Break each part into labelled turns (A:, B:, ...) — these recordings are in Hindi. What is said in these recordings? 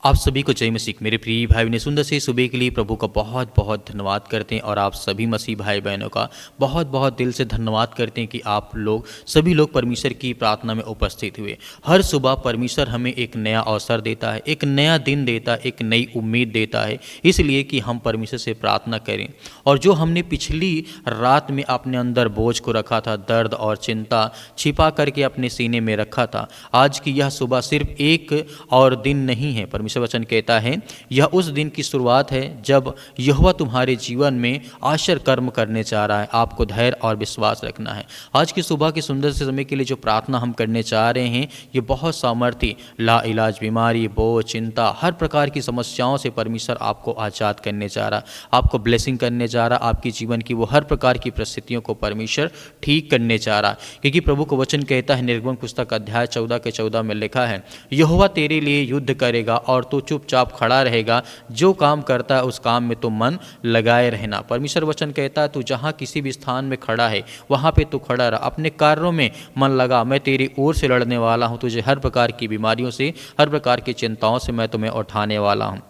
A: आप सभी को जय मसीह। मेरे प्रिय भाई बहन, सुंदर से सुबह के लिए प्रभु का बहुत बहुत धन्यवाद करते हैं और आप सभी मसीह भाई बहनों का बहुत बहुत दिल से धन्यवाद करते हैं कि आप लोग सभी लोग परमेश्वर की प्रार्थना में उपस्थित हुए। हर सुबह परमेश्वर हमें एक नया अवसर देता है, एक नया दिन देता है, एक नई उम्मीद देता है, इसलिए कि हम परमेश्वर से प्रार्थना करें। और जो हमने पिछली रात में अपने अंदर बोझ को रखा था, दर्द और चिंता छिपा करके अपने सीने में रखा था, आज की यह सुबह सिर्फ एक और दिन नहीं है। परमेश्वर वचन कहता है यह उस दिन की शुरुआत है जब यहोवा तुम्हारे जीवन में आश्चर्य कर्म करने चाह रहा है। आपको धैर्य और विश्वास रखना है। आज की सुबह के सुंदर से समय के लिए जो प्रार्थना हम करने चाह रहे हैं, ये बहुत सामर्थी ला इलाज बीमारी, बोझ, चिंता, हर प्रकार की समस्याओं से परमेश्वर आपको आज़ाद करने चाह रहा, आपको ब्लेसिंग करने जा रहा, आपकी जीवन की वो हर प्रकार की परिस्थितियों को परमेश्वर ठीक करने चाह रहा। क्योंकि प्रभु का वचन कहता है, निर्गमन पुस्तक अध्याय 14 के 14 में लिखा है, यहोवा तेरे लिए युद्ध करेगा और तो चुपचाप खड़ा रहेगा। जो काम करता है उस काम में तो मन लगाए रहना। परमेश्वर वचन कहता है, तू जहाँ किसी भी स्थान में खड़ा है वहाँ पे तू खड़ा रहा, अपने कार्यों में मन लगा। मैं तेरी ओर से लड़ने वाला हूँ, तुझे हर प्रकार की बीमारियों से, हर प्रकार की चिंताओं से मैं तुम्हें उठाने वाला हूँ।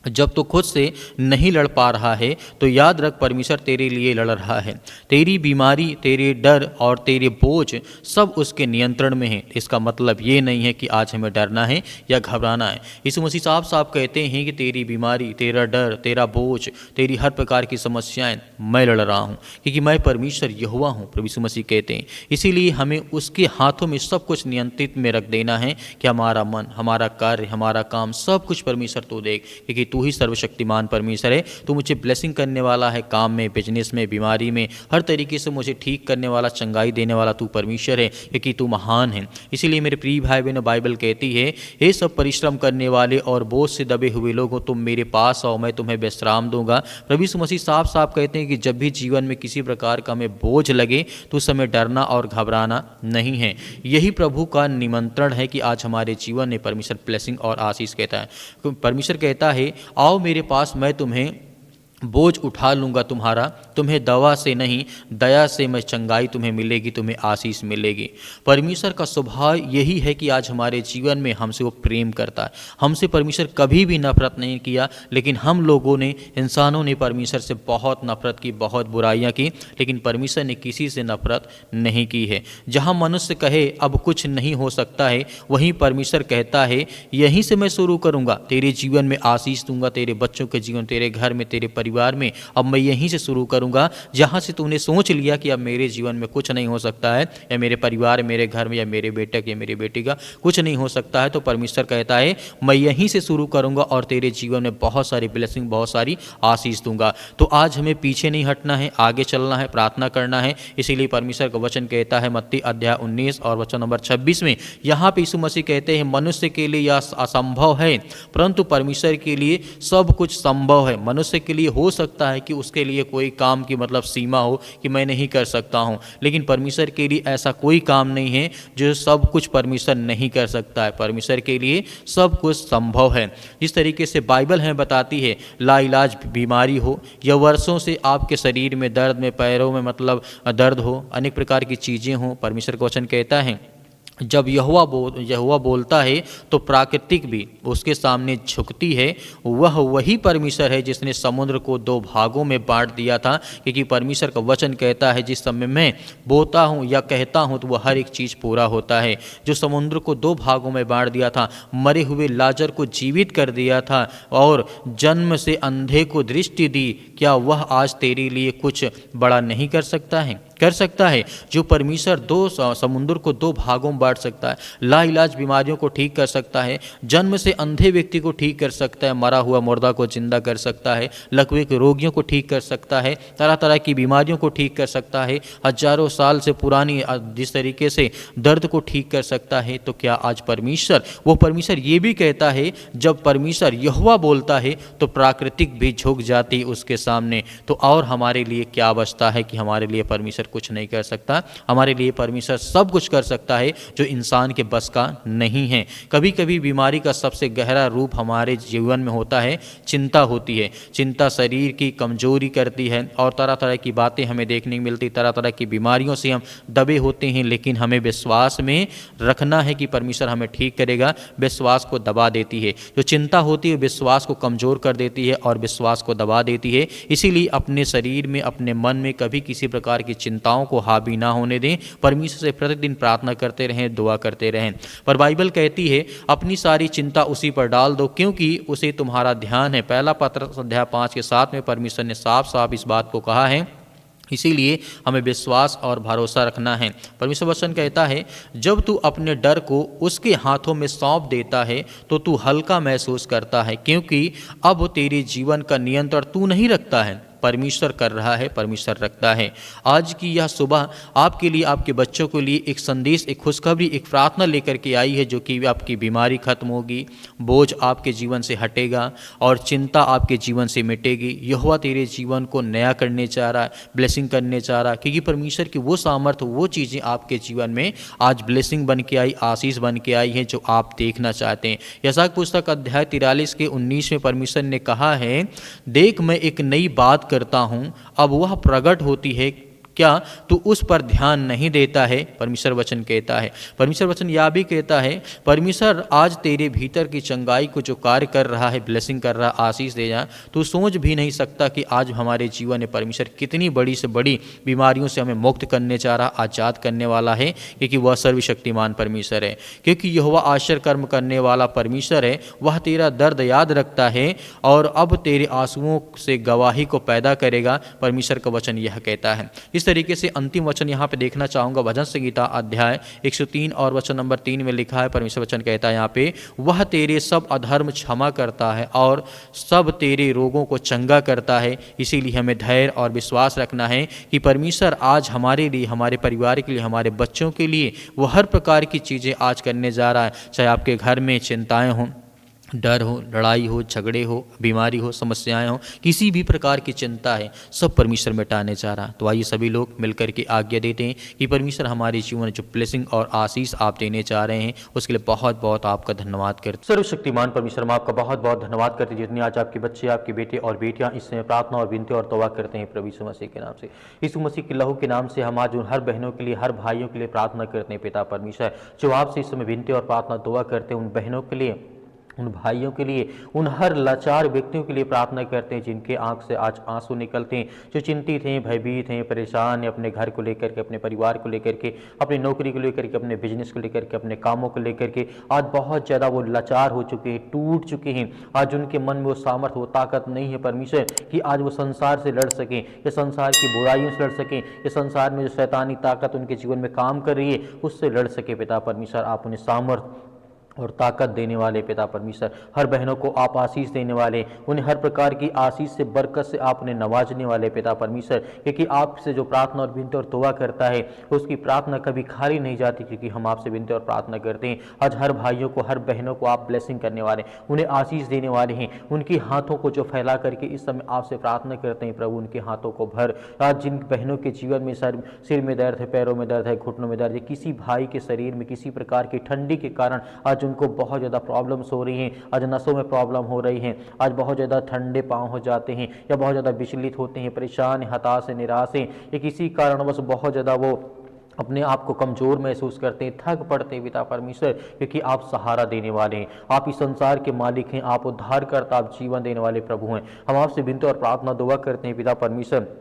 A: जब तो खुद से नहीं लड़ पा रहा है तो याद रख, परमेश्वर तेरे लिए लड़ रहा है। तेरी बीमारी, तेरे डर और तेरे बोझ सब उसके नियंत्रण में है। इसका मतलब ये नहीं है कि आज हमें डरना है या घबराना है। यीशु मसीह साफ कहते हैं कि तेरी बीमारी, तेरा डर, तेरा बोझ, तेरी हर प्रकार की समस्याएं मैं लड़ रहा हूँ, क्योंकि मैं परमेश्वर यहोवा हूँ। प्रभु यीशु मसीह कहते हैं। इसीलिए हमें उसके हाथों में सब कुछ नियंत्रित में रख देना है कि हमारा मन, हमारा कार्य, हमारा काम, सब कुछ परमेश्वर तू देख, क्योंकि तू ही सर्वशक्तिमान परमेश्वर है। तू मुझे ब्लेसिंग करने वाला है, काम में, बिजनेस में, बीमारी में, हर तरीके से मुझे ठीक करने वाला, चंगाई देने वाला तू परमेश्वर है, क्योंकि तू महान है। इसीलिए मेरे प्रिय भाई बहनों, बाइबल कहती है, हे सब परिश्रम करने वाले और बोझ से दबे हुए लोगों, तुम मेरे पास आओ, मैं तुम्हें विश्राम दूंगा। प्रभु यीशु मसीह साफ कहते हैं कि जब भी जीवन में किसी प्रकार का हमें बोझ लगे तो उस समय डरना और घबराना नहीं है। यही प्रभु का निमंत्रण है कि आज हमारे जीवन में परमेश्वर ब्लेसिंग और आशीष कहता है। परमेश्वर कहता है, आओ मेरे पास, मैं तुम्हें बोझ उठा लूँगा तुम्हारा, तुम्हें दवा से नहीं दया से मैं चंगाई तुम्हें मिलेगी, तुम्हें आशीष मिलेगी। परमेश्वर का स्वभाव यही है कि आज हमारे जीवन में हमसे वो प्रेम करता है। हमसे परमेश्वर कभी भी नफरत नहीं किया, लेकिन हम लोगों ने, इंसानों ने परमेश्वर से बहुत नफरत की, बहुत बुराइयां की, लेकिन परमेश्वर ने किसी से नफरत नहीं की है। जहाँ मनुष्य कहे अब कुछ नहीं हो सकता है, वहीं परमेश्वर कहता है यहीं से मैं शुरू करूँगा, तेरे जीवन में आशीष दूंगा, तेरे बच्चों के जीवन, तेरे घर में, तेरे परिवार में अब मैं यहीं से शुरू करूंगा। जहां से तूने सोच लिया कि अब मेरे जीवन में कुछ नहीं हो सकता है, या मेरे परिवार, मेरे घर में, या मेरे बेटे के, मेरी बेटी का कुछ नहीं हो सकता है, तो परमेश्वर कहता है मैं यहीं से शुरू करूंगा और तेरे जीवन में बहुत सारी ब्लेसिंग, बहुत सारी आशीष दूंगा। तो आज हमें पीछे नहीं हटना है, आगे चलना है, प्रार्थना करना है। इसीलिए परमेश्वर का वचन कहता है मत्ती अध्याय 19 और वचन नंबर 26 में, यहाँ पे यीशु मसीह कहते हैं, मनुष्य के लिए यह असंभव है, परंतु परमेश्वर के लिए सब कुछ संभव है। मनुष्य के लिए हो सकता है कि उसके लिए कोई काम की मतलब सीमा हो कि मैं नहीं कर सकता हूं, लेकिन परमेश्वर के लिए ऐसा कोई काम नहीं है जो सब कुछ परमेश्वर नहीं कर सकता है। परमेश्वर के लिए सब कुछ संभव है। जिस तरीके से बाइबल हमें बताती है, लाइलाज बीमारी हो या वर्षों से आपके शरीर में दर्द, में पैरों में मतलब दर्द हो, अनेक प्रकार की चीज़ें हों, परमेश्वर का वचन कहता है जब यहोवा बोलता है तो प्राकृतिक भी उसके सामने झुकती है। वह वही परमेश्वर है जिसने समुद्र को 2 भागों में बांट दिया था, क्योंकि परमेश्वर का वचन कहता है जिस समय मैं बोलता हूँ या कहता हूँ तो वह हर एक चीज़ पूरा होता है। जो समुद्र को 2 भागों में बांट दिया था, मरे हुए लाजर को जीवित कर दिया था और जन्म से अंधे को दृष्टि दी, क्या वह आज तेरे लिए कुछ बड़ा नहीं कर सकता है? कर सकता है। जो परमेश्वर 2 समुद्र को 2 भागों में बांट सकता है, लाइलाज बीमारियों को ठीक कर सकता है, जन्म से अंधे व्यक्ति को ठीक कर सकता है, मरा हुआ मुर्दा को जिंदा कर सकता है, लकवे के रोगियों को ठीक कर सकता है, तरह तरह की बीमारियों को ठीक कर सकता है, हजारों साल से पुरानी जिस तरीके से दर्द को ठीक कर सकता है, तो क्या आज वो परमेश्वर ये भी कहता है जब परमेश्वर यहोवा बोलता है तो प्राकृतिक भी झुक जाती उसके सामने, तो और हमारे लिए क्या बचता है कि हमारे लिए परमेश्वर परमेश्वर कुछ नहीं कर सकता। हमारे लिए परमेश्वर सब कुछ कर सकता है जो इंसान के बस का नहीं है। कभी कभी बीमारी का सबसे गहरा रूप हमारे जीवन में होता है, चिंता होती है। चिंता शरीर की कमजोरी करती है और तरह तरह की बातें हमें देखने को मिलती, तरह तरह की बीमारियों से हम दबे होते हैं, लेकिन हमें विश्वास में रखना है कि परमेश्वर हमें ठीक करेगा। विश्वास को दबा देती है, जो चिंता होती है विश्वास को कमज़ोर कर देती है और विश्वास को दबा देती है। इसीलिए अपने शरीर में, अपने मन में कभी किसी प्रकार की चिंताओं को हावी ना होने दें। परमेश्वर से प्रतिदिन प्रार्थना करते रहें, दुआ करते रहें। पर बाइबल कहती है अपनी सारी चिंता उसी पर डाल दो क्योंकि उसे तुम्हारा ध्यान है। पहला पत्रस अध्याय 5 के 7 में परमेश्वर ने साफ साफ इस बात को कहा है। इसीलिए हमें विश्वास और भरोसा रखना है। परमेश्वर वचन कहता है जब तू अपने डर को उसके हाथों में सौंप देता है तो तू हल्का महसूस करता है, क्योंकि अब तेरे जीवन का नियंत्रण तू नहीं रखता है, परमेश्वर कर रहा है, परमेश्वर रखता है। आज की यह सुबह आपके लिए, आपके बच्चों के लिए एक संदेश, एक खुशखबरी, एक प्रार्थना लेकर के आई है, जो कि आपकी बीमारी खत्म होगी, बोझ आपके जीवन से हटेगा और चिंता आपके जीवन से मिटेगी। यहोवा तेरे जीवन को नया करने चाह रहा है, ब्लेसिंग करने चाह रहा है, क्योंकि परमेश्वर की वो सामर्थ्य, वो चीज़ें आपके जीवन में आज ब्लेसिंग बन के आई, आशीष बन के आई है जो आप देखना चाहते हैं। यशायाह पुस्तक अध्याय 43 के 19 में परमेश्वर ने कहा है, देख मैं एक नई बात करता हूं, अब वह प्रकट होती है, क्या तू उस पर ध्यान नहीं देता है? परमेश्वर वचन कहता है। परमेश्वर वचन यह भी कहता है परमेश्वर आज तेरे भीतर की चंगाई को जो कार्य कर रहा है, ब्लेसिंग कर रहा है, आशीष दे रहा, तू सोच भी नहीं सकता कि आज हमारे जीवन में परमेश्वर कितनी बड़ी से बड़ी बीमारियों से हमें मुक्त करने चाह रहा, आज़ाद करने वाला है, क्योंकि वह सर्वशक्तिमान परमेश्वर है। क्योंकि यहोवा आश्चर्य कर्म करने वाला परमेश्वर है। वह तेरा दर्द याद रखता है और अब तेरे आंसुओं से गवाही को पैदा करेगा। परमेश्वर का वचन यह कहता है। इस तरीके से अंतिम वचन यहाँ पे देखना चाहूँगा, भजन संगीता अध्याय 103 और वचन नंबर 3 में लिखा है। परमेश्वर वचन कहता है यहाँ पे, वह तेरे सब अधर्म क्षमा करता है और सब तेरे रोगों को चंगा करता है। इसीलिए हमें धैर्य और विश्वास रखना है कि परमेश्वर आज हमारे लिए, हमारे परिवार के लिए, हमारे बच्चों के लिए वो हर प्रकार की चीज़ें आज करने जा रहा है। चाहे आपके घर में चिंताएं हों, डर हो, लड़ाई हो, झगड़े हो, बीमारी हो, समस्याएं हो, किसी भी प्रकार की चिंता है, सब परमेश्वर मिटाने जा रहा है। तो आइए सभी लोग मिलकर के आज्ञा देते हैं कि परमेश्वर हमारे जीवन में जो ब्लेसिंग और आशीष आप देने चाह रहे हैं उसके लिए बहुत बहुत आपका धन्यवाद करते। सर्वशक्तिमान परमेश्वर, हम आपका बहुत बहुत धन्यवाद करते हैं जितने आज आपके बच्चे, आपके बेटे और बेटियां इस समय प्रार्थना और विनती और तौबा करते हैं प्रभु यीशु मसीह के नाम से। यीशु मसीह के लहू के नाम से हम आज उन हर बहनों के लिए, हर भाइयों के लिए प्रार्थना करते हैं। पिता परमेश्वर, जो आपसे इस समय विनती और प्रार्थना दुआ करते हैं, उन बहनों के लिए, उन भाइयों के लिए, उन हर लाचार व्यक्तियों के लिए प्रार्थना करते हैं जिनके आंख से आज आंसू निकलते हैं, जो चिंतित हैं, भयभीत हैं, परेशान हैं, अपने घर को लेकर के, अपने परिवार को लेकर के, अपनी नौकरी को लेकर के, अपने बिजनेस को लेकर के, अपने कामों को लेकर के आज बहुत ज़्यादा वो लाचार हो चुके हैं, टूट चुके हैं। आज उनके मन में वो सामर्थ्य, वो ताकत नहीं है परमेश्वर कि आज वो संसार से लड़ सकें, या संसार की बुराइयों से लड़ सकें, या संसार में जो शैतानी ताकत उनके जीवन में काम कर रही है उससे लड़ सके। पिता परमेश्वर, आप उन्हें सामर्थ्य और ताकत देने वाले पिता परमेश्वर, हर बहनों को आप आशीष देने वाले, उन्हें हर प्रकार की आशीष से, बरकत से आप उन्हें नवाजने वाले पिता परमेश्वर, क्योंकि आपसे जो प्रार्थना और विनती और दुआ करता है उसकी प्रार्थना कभी खाली नहीं जाती, क्योंकि हम आपसे विनती और प्रार्थना करते हैं। आज हर भाइयों को, हर बहनों को आप ब्लेसिंग करने वाले, उन्हें आशीष देने वाले हैं। उनकी हाथों को जो फैला करके इस समय आपसे प्रार्थना करते हैं प्रभु, उनके हाथों को भर। आज जिन बहनों के जीवन में सिर में दर्द है, पैरों में दर्द है, घुटनों में दर्द है, किसी भाई के शरीर में किसी प्रकार की ठंडी के कारण आज उनको बहुत ज़्यादा प्रॉब्लम्स हो रही हैं, आज नसों में प्रॉब्लम हो रही हैं, आज बहुत ज़्यादा ठंडे पाँव हो जाते हैं, या बहुत ज़्यादा विचलित होते हैं, परेशान, हताश, निराश हैं, या किसी कारणवश बहुत ज़्यादा वो अपने आप को कमज़ोर महसूस करते हैं, थक पड़ते हैं। पिता परमेश्वर, क्योंकि आप सहारा देने वाले हैं, आप इस संसार के मालिक हैं, आप उद्धारकर्ता, आप जीवन देने वाले प्रभु हैं। हम आपसे विनती और प्रार्थना दुआ करते हैं पिता परमेश्वर,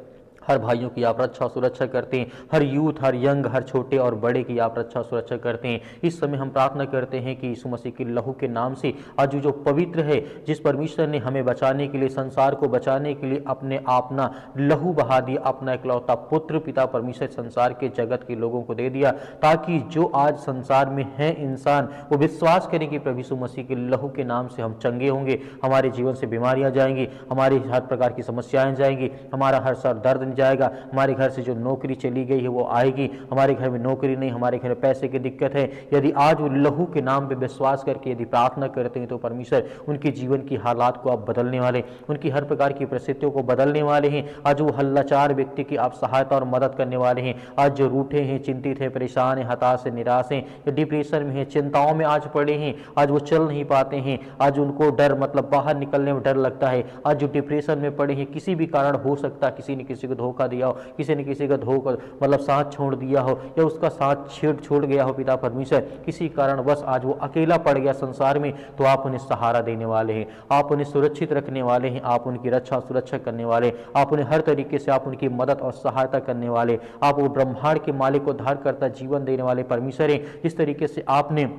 A: हर भाइयों की आप रक्षा सुरक्षा करते हैं, हर यूथ, हर यंग, हर छोटे और बड़े की आप रक्षा सुरक्षा करते हैं। इस समय हम प्रार्थना करते हैं कि यीशु मसीह के लहू के नाम से आज जो पवित्र है, जिस परमेश्वर ने हमें बचाने के लिए, संसार को बचाने के लिए अपने अपना लहू बहा दिया, अपना इकलौता पुत्र पिता परमेश्वर संसार के जगत के लोगों को दे दिया, ताकि जो आज संसार में है इंसान वो विश्वास करें कि प्रभु यीशु मसीह के लहू के नाम से हम चंगे होंगे, हमारे जीवन से बीमारियां जाएंगी, हमारी हर प्रकार की समस्याएं जाएंगी, हमारा हर सर दर्द
B: बन जाएगा, हमारे घर से जो नौकरी चली गई है वो आएगी, हमारे घर में नौकरी नहीं, हमारे घर में पैसे की दिक्कत है। यदि आज वो लहू के नाम पे विश्वास करके यदि प्रार्थना करते हैं तो परमेश्वर उनके जीवन की हालात को आप बदलने वाले, उनकी हर प्रकार की परिस्थितियों को बदलने वाले हैं। आज वो हल्लाचार व्यक्ति की आप सहायता और मदद करने वाले हैं। आज जो रूठे हैं, चिंतित है, परेशान है, हताश है, निराश हैं, या डिप्रेशन में है, चिंताओं में आज पड़े हैं, आज वो चल नहीं पाते हैं, आज उनको डर मतलब बाहर निकलने में डर लगता है, आज जो डिप्रेशन में पड़े हैं, किसी भी कारण हो सकता है, किसी ने किसी को धोखा दिया हो, किसी ने किसी का धोखा मतलब साथ छोड़ दिया हो, या उसका साथ छोड़ गया हो पिता परमेश्वर, किसी कारण बस आज वो अकेला पड़ गया संसार में, तो आप उन्हें सहारा देने वाले हैं, आप उन्हें सुरक्षित रखने वाले हैं, आप उनकी रक्षा सुरक्षा करने वाले, आप उन्हें हर तरीके से आप उनकी मदद और सहायता करने वाले, आप वो ब्रह्मांड के मालिक को धार करता जीवन देने वाले परमेश्वर हैं। जिस तरीके से आपने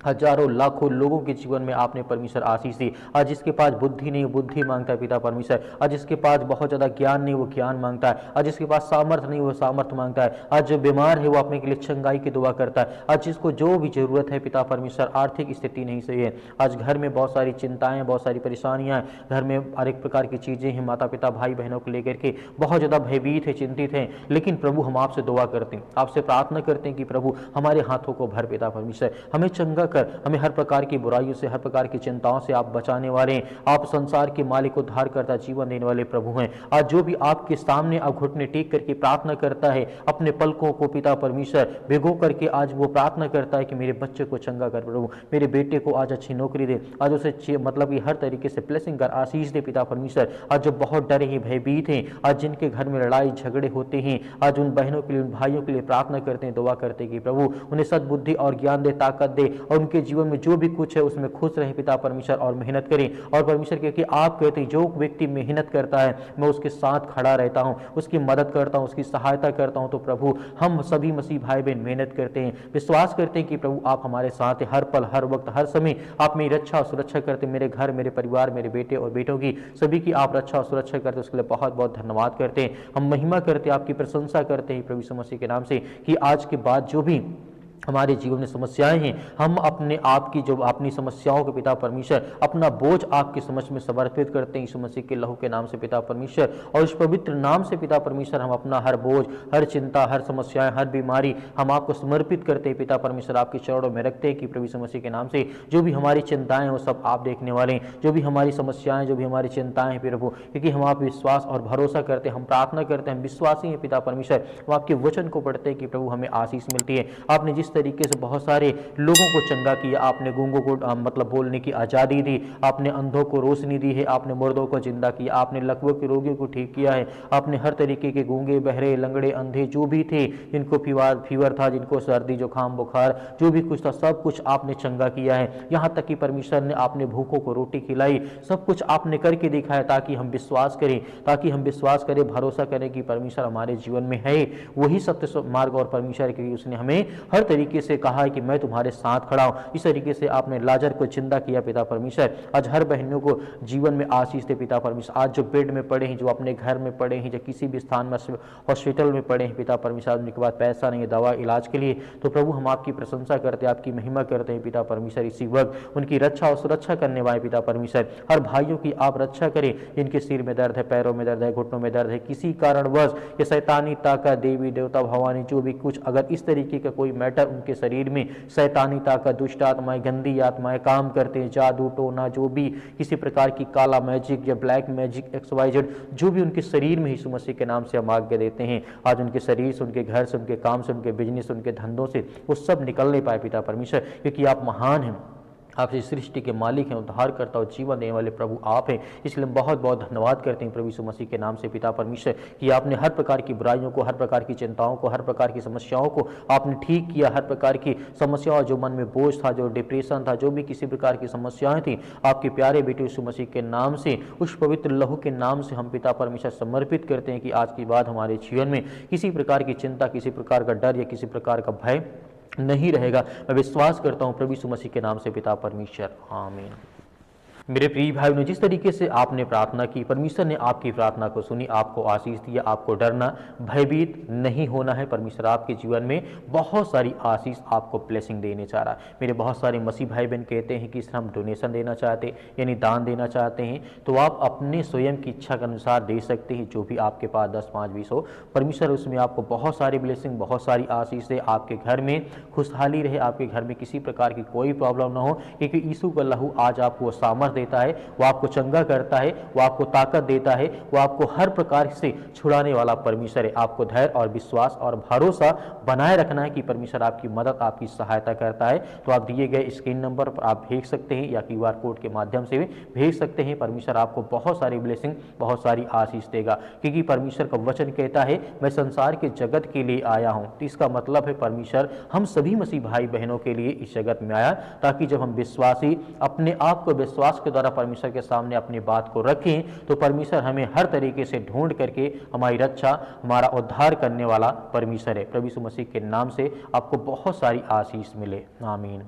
B: हजारों लाखों लोगों के जीवन में आपने परमेश्वर आशीष दी। आज जिसके पास बुद्धि नहीं, बुद्धि मांगता है पिता परमेश्वर। आज जिसके पास बहुत ज़्यादा ज्ञान नहीं, वो ज्ञान मांगता है। आज जिसके पास सामर्थ्य नहीं, वो सामर्थ्य मांगता है। आज जो बीमार है वो अपने के लिए चंगाई की दुआ करता है। आज जिसको जो भी जरूरत है पिता परमेश्वर, आर्थिक स्थिति नहीं सही है, आज घर में बहुत सारी चिंताएं, बहुत सारी परेशानियां, घर में हर एक प्रकार की चीज़ें हैं, माता पिता भाई बहनों को लेकर के बहुत ज़्यादा भयभीत है, चिंतित हैं, लेकिन प्रभु हम आपसे दुआ करते हैं, आपसे प्रार्थना करते हैं कि प्रभु हमारे हाथों को भर पिता परमेश्वर, हमें चंगा कर, हमें हर प्रकार की बुराइयों से, हर प्रकार की चिंताओं से आप बचाने वाले हैं। आप संसार के मालिक को उद्धार करता जीवन देने वाले प्रभु हैं। आज जो भी आपके सामने अब घुटने टेक करके प्रार्थना करता है, अपने पलकों को पिता परमेश्वर भिगो करके आज वो प्रार्थना करता है कि मेरे बच्चे को चंगा कर प्रभु, मेरे बेटे को आज अच्छी नौकरी दे, आज उसे मतलब कि हर तरीके से ब्लेसिंग कर, आशीष दे पिता परमेश्वर। आज जो बहुत डरे हैं, भयभीत हैं, आज जिनके घर में लड़ाई झगड़े होते हैं, आज उन बहनों के लिए, उन भाइयों के लिए प्रार्थना करते हैं, दुआ करते हैं कि प्रभु उन्हें सद्बुद्धि और ज्ञान दे, ताकत दे, और उनके जीवन में जो भी कुछ है उसमें खुश रहे पिता परमेश्वर, और मेहनत करें। और परमेश्वर क्योंकि आप कहते हैं जो व्यक्ति मेहनत करता है मैं उसके साथ खड़ा रहता हूं, उसकी मदद करता हूं, उसकी सहायता करता हूं। तो प्रभु हम सभी मसीह भाई बहन मेहनत करते हैं, विश्वास करते हैं कि प्रभु आप हमारे साथ हैं, हर पल, हर वक्त, हर समय आप मेरी रक्षा और सुरक्षा करते, मेरे घर, मेरे परिवार, मेरे बेटे और बेटों की सभी की आप रक्षा और सुरक्षा करते, उसके लिए बहुत बहुत धन्यवाद करते हैं। हम महिमा करते हैं, आपकी प्रशंसा करते हैं प्रभु यीशु मसीह के नाम से, कि आज के बाद जो भी हमारे जीवन में समस्याएं हैं, हम अपने आप की जो अपनी समस्याओं के पिता परमेश्वर अपना बोझ आपकी समझ में समर्पित करते हैं यीशु मसीह के लहू के नाम से पिता परमेश्वर, और इस पवित्र नाम से पिता परमेश्वर हम अपना हर बोझ, हर चिंता, हर समस्याएं, हर बीमारी हम आपको समर्पित करते हैं पिता परमेश्वर, आपके चरणों में रखते हैं कि प्रभु यीशु मसीह के नाम से जो भी हमारी चिंताएं हैं वो सब आप देखने वाले हैं, जो भी हमारी समस्याएं, जो भी हमारी चिंताएं हैं प्रभु, क्योंकि हम आप विश्वास और भरोसा करते हैं, हम प्रार्थना करते हैं, हम विश्वासी हैं पिता परमेश्वर, हम आपके वचन को पढ़ते हैं कि प्रभु हमें आशीष मिलती है। आपने जिस तरीके से बहुत सारे लोगों को चंगा किया, आपने गूंगों को मतलब बोलने की आज़ादी दी, आपने अंधों को रोशनी दी है, आपने मुर्दों को जिंदा किया, आपने लकवों के रोगियों को ठीक किया है, आपने हर तरीके के गूंगे, बहरे, लंगड़े, अंधे जो भी थे, जिनको फीवर था, जिनको सर्दी जुकाम बुखार जो भी कुछ था, सब कुछ आपने चंगा किया है। यहाँ तक कि परमेश्वर ने आपने भूखों को रोटी खिलाई, सब कुछ आपने करके दिखाया ताकि हम विश्वास करें, ताकि हम विश्वास करें, भरोसा करें कि परमेश्वर हमारे जीवन में है, वही सत्य मार्ग और परमेश्वर, क्योंकि उसने हमें हर तरीके से कहा है कि मैं तुम्हारे साथ खड़ा हूं। इस तरीके से आपने लाजर को जिंदा किया पिता परमेश्वर। आज हर बहनों को जीवन में आशीष दे पिता परमेश्वर। आज जो बेड में पड़े हैं, जो अपने घर में पड़े हैं, जो किसी भी स्थान में हॉस्पिटल में पड़े हैं पिता परमेश्वर, उनके पास पैसा नहीं है दवा इलाज के लिए, तो प्रभु हम आपकी प्रशंसा करते हैं, आपकी महिमा करते हैं पिता परमेश्वर। इसी वक्त उनकी रक्षा और सुरक्षा करने वाले पिता परमेश्वर, हर भाइयों की आप रक्षा करें जिनके सिर में दर्द है, पैरों में दर्द है, घुटनों में दर्द है, किसी कारणवश ये शैतानी ताकत, देवी देवता भवानी जो भी कुछ अगर इस तरीके का कोई मैटर उनके शरीर में शैतानी ताकत, दुष्ट आत्माएं, गंदी आत्माएं काम करते हैं, जादू टोना, जो भी किसी प्रकार की काला मैजिक या ब्लैक मैजिक XYZ जो भी उनके शरीर में यीशु मसीह के नाम से हम आज्ञा देते हैं, आज उनके शरीर से, उनके घर से, उनके काम से, उनके बिजनेस, उनके धंधों से वो सब निकलने पाए पिता परमेश्वर, क्योंकि आप महान हैं, आप इस सृष्टि के मालिक हैं, उद्धार करता और जीवन देने वाले प्रभु आप हैं। इसलिए हम बहुत बहुत धन्यवाद करते हैं प्रभु यीशु मसीह के नाम से पिता परमेश्वर कि आपने हर प्रकार की बुराइयों को, हर प्रकार की चिंताओं को, हर प्रकार की समस्याओं को आपने ठीक किया। हर प्रकार की समस्याओं, जो मन में बोझ था, जो डिप्रेशन था, जो भी किसी प्रकार की समस्याएं थी, आपके प्यारे बेटे यीशु मसीह के नाम से, उस पवित्र लहू के नाम से हम पिता परमेश्वर समर्पित करते हैं कि आज के बाद हमारे जीवन में किसी प्रकार की चिंता, किसी प्रकार का डर या किसी प्रकार का भय नहीं रहेगा। मैं विश्वास करता हूँ प्रभु यीशु मसीह के नाम से पिता परमेश्वर, आमीन। मेरे प्रिय भाई बहनों, जिस तरीके से आपने प्रार्थना की, परमेश्वर ने आपकी प्रार्थना को सुनी, आपको आशीष दिया। आपको डरना, भयभीत नहीं होना है। परमेश्वर आपके जीवन में बहुत सारी आशीष, आपको ब्लेसिंग देने चाह रहा है। मेरे बहुत सारे मसीह भाई बहन कहते हैं कि हम डोनेशन देना चाहते हैं, यानी दान देना चाहते हैं, तो आप अपने स्वयं की इच्छा के अनुसार दे सकते हैं, जो भी आपके पास 10, 5, 20 हो। परमेश्वर उसमें आपको बहुत सारी ब्लेसिंग, बहुत सारी आशीष दे, आपके घर में खुशहाली रहे, आपके घर में किसी प्रकार की कोई प्रॉब्लम ना हो, क्योंकि यीशु का लहू आज आपको वो सामर्थ देता है, वो आपको चंगा करता है, वो आपको ताकत देता है, वो आपको हर प्रकार से छुड़ाने वाला परमेश्वर है। आपको धैर्य और विश्वास और भरोसा बनाए रखना है कि परमेश्वर आपकी मदद, आपकी सहायता करता है। तो आप दिए गए स्क्रीन नंबर पर आप भेज सकते हैं या QR कोड के माध्यम से भी भेज सकते हैं। परमेश्वर आपको बहुत सारी ब्लेसिंग, बहुत सारी आशीष देगा, क्योंकि परमेश्वर का वचन कहता है, मैं संसार के जगत के लिए आया हूँ। तो इसका मतलब है परमेश्वर हम सभी मसीह भाई बहनों के लिए इस जगत में आया, ताकि जब हम विश्वासी अपने आप को विश्वास के द्वारा परमेश्वर के सामने अपनी बात को रखें, तो परमेश्वर हमें हर तरीके से ढूंढ करके हमारी रक्षा, हमारा उद्धार करने वाला परमेश्वर है। प्रभु यीशु मसीह के नाम से आपको बहुत सारी आशीष मिले। आमीन।